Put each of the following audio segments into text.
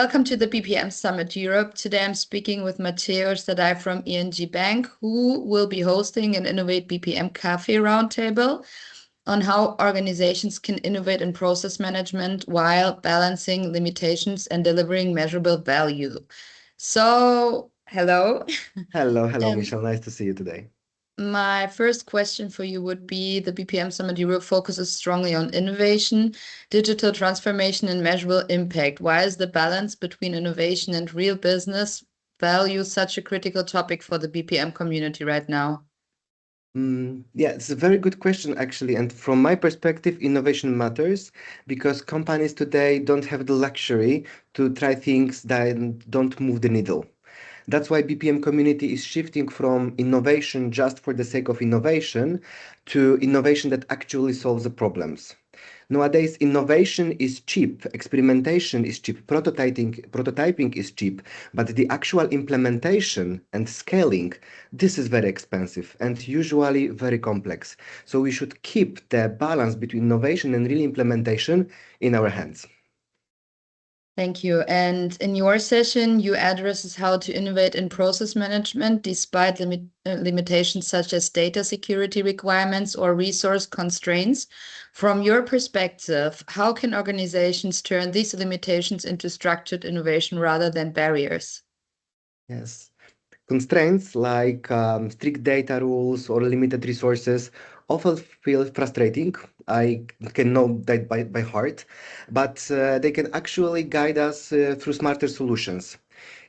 Welcome to the BPM Summit Europe. Today I'm speaking with Mateusz Sadaj from ING Bank, who will be hosting an Innovate BPM Cafe Roundtable on how organizations can innovate in process management while balancing limitations and delivering measurable value. So, hello. Hello, Um, Michelle. Nice to see you today. My first question for you would be the BPM Summit Europe focuses strongly on innovation, digital transformation, and measurable impact. Why is the balance between innovation and real business value such a critical topic for the BPM community right now? Yeah, it's a very good question, actually. And from my perspective, innovation matters because companies today don't have the luxury to try things that don't move the needle. That's why BPM community is shifting from innovation just for the sake of innovation to innovation that actually solves the problems. Nowadays, innovation is cheap, experimentation is cheap, prototyping is cheap, but the actual implementation and scaling, this is very expensive and usually very complex. So we should keep the balance between innovation and real implementation in our hands. Thank you. And in your session, you addresses how to innovate in process management despite limitations such as data security requirements or resource constraints. From your perspective, how can organizations turn these limitations into structured innovation rather than barriers? Yes. Constraints like strict data rules or limited resources often feel frustrating. I can know that by heart, but they can actually guide us through smarter solutions.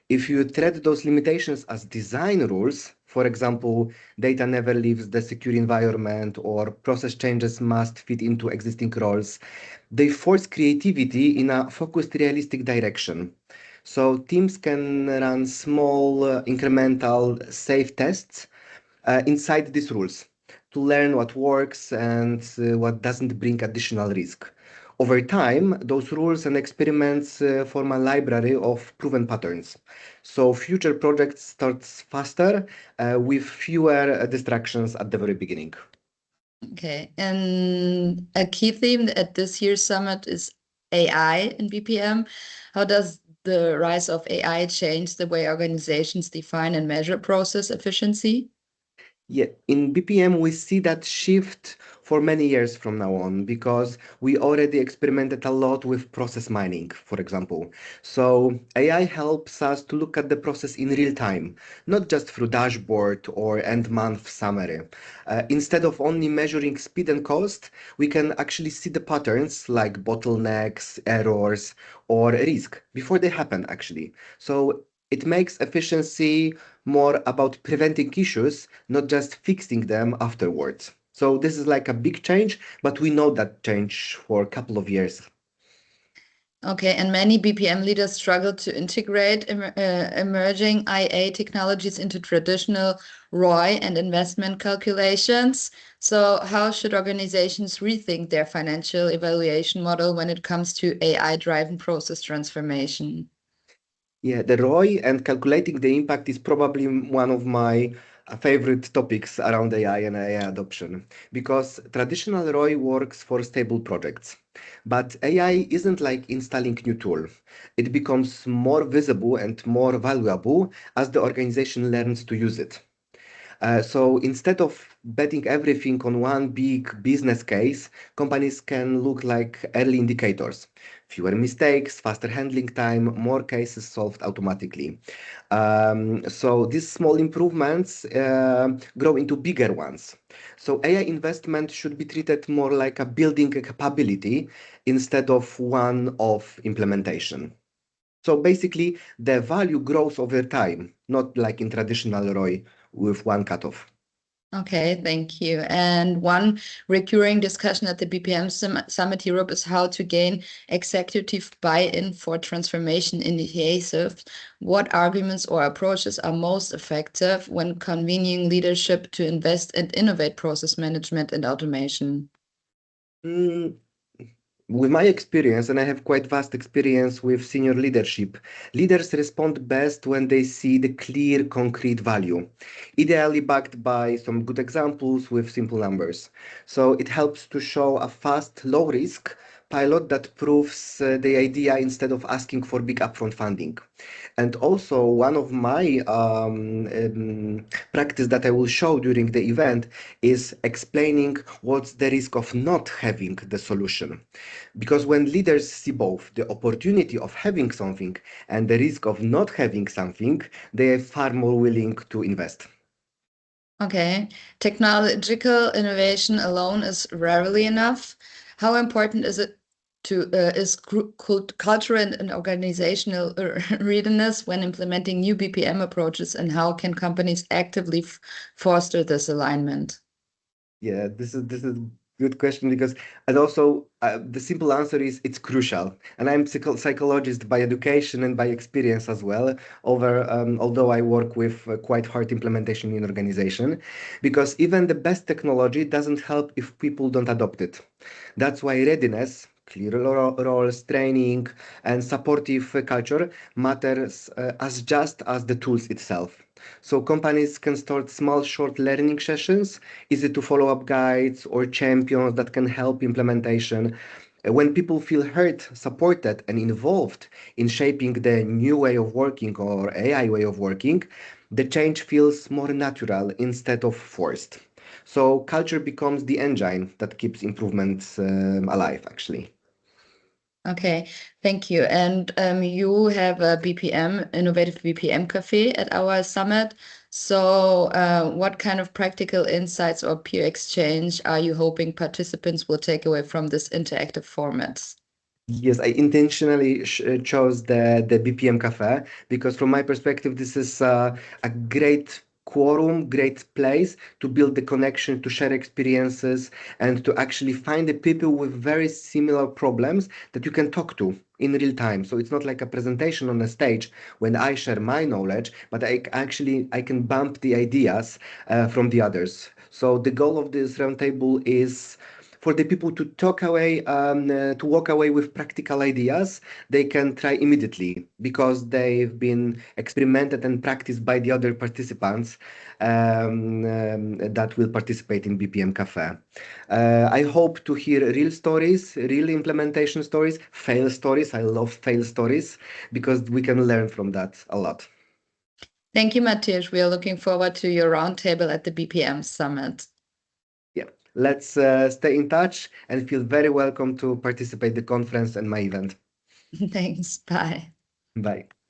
If you treat those limitations as design rules, for example, data never leaves the secure environment or process changes must fit into existing roles, they force creativity in a focused, realistic direction. So teams can run small, incremental, safe tests inside these rules to learn what works and what doesn't bring additional risk. Over time, those rules and experiments form a library of proven patterns. So future projects start faster with fewer distractions at the very beginning. Okay, and a key theme at this year's summit is AI in BPM. How does the rise of AI change the way organizations define and measure process efficiency? Yeah, in BPM, we see that shift for many years from now on because we already experimented a lot with process mining, for example. So AI helps us to look at the process in real time, not just through dashboard or end month summary. Instead of only measuring speed and cost, we can actually see the patterns like bottlenecks, errors, or risk before they happen, actually. So it makes efficiency more about preventing issues, not just fixing them afterwards. So this is like a big change, but we know that change for a couple of years. Okay, and many BPM leaders struggle to integrate emerging IA technologies into traditional ROI and investment calculations. So, how should organizations rethink their financial evaluation model when it comes to AI-driven process transformation? Yeah, the ROI and calculating the impact is probably one of my favorite topics around AI and AI adoption because traditional ROI works for stable projects. But AI isn't like installing new tool. It becomes more visible and more valuable as the organization learns to use it. So instead of betting everything on one big business case, companies can look like early indicators. Fewer mistakes, faster handling time, more cases solved automatically. So these small improvements grow into bigger ones. So AI investment should be treated more like a building a capability instead of one of implementation. So basically, the value grows over time, not like in traditional ROI with one cutoff. Okay, thank you. And one recurring discussion at the BPM Summit Europe is how to gain executive buy-in for transformation initiatives. What arguments or approaches are most effective when convening leadership to invest and innovate process management and automation? Mm, with my experience, and I have quite vast experience with senior leadership, leaders respond best when they see the clear, concrete value, ideally backed by some good examples with simple numbers. So it helps to show a fast, low risk pilot that proves the idea instead of asking for big upfront funding. And also, one of my practice that I will show during the event is explaining what's the risk of not having the solution. Because when leaders see both the opportunity of having something and the risk of not having something, they are far more willing to invest. Okay. Technological innovation alone is rarely enough. How important is it to is cultural and organizational readiness when implementing new BPM approaches, and how can companies actively foster this alignment? Yeah, this is good question because and also the simple answer is it's crucial. And I'm psychologist by education and by experience as well. Over although I work with quite hard implementation in organization, because even the best technology doesn't help if people don't adopt it. That's why readiness, clear roles, training, and supportive culture matters as just as the tools itself. So companies can start small, short learning sessions, easy to follow up guides or champions that can help implementation. When people feel heard, supported, and involved in shaping the new way of working or AI way of working, the change feels more natural instead of forced. So culture becomes the engine that keeps improvements alive, actually. Okay, thank you. And you have a BPM, innovative BPM cafe at our summit. So, what kind of practical insights or peer exchange are you hoping participants will take away from this interactive format? Yes, I intentionally chose the BPM Cafe because, from my perspective, this is a great quorum, great place to build the connection, to share experiences, and to actually find the people with very similar problems that you can talk to in real time. So it's not like a presentation on a stage when I share my knowledge, but I can bump the ideas from the others. So the goal of this roundtable is for the people to to walk away with practical ideas they can try immediately because they've been experimented and practiced by the other participants that will participate in BPM Cafe. I hope to hear real stories, real implementation stories, fail stories. I love fail stories because we can learn from that a lot. Thank you, Mateusz. We are looking forward to your roundtable at the BPM Summit. Yeah, let's stay in touch and feel very welcome to participate the conference and my event. Thanks. Bye. Bye.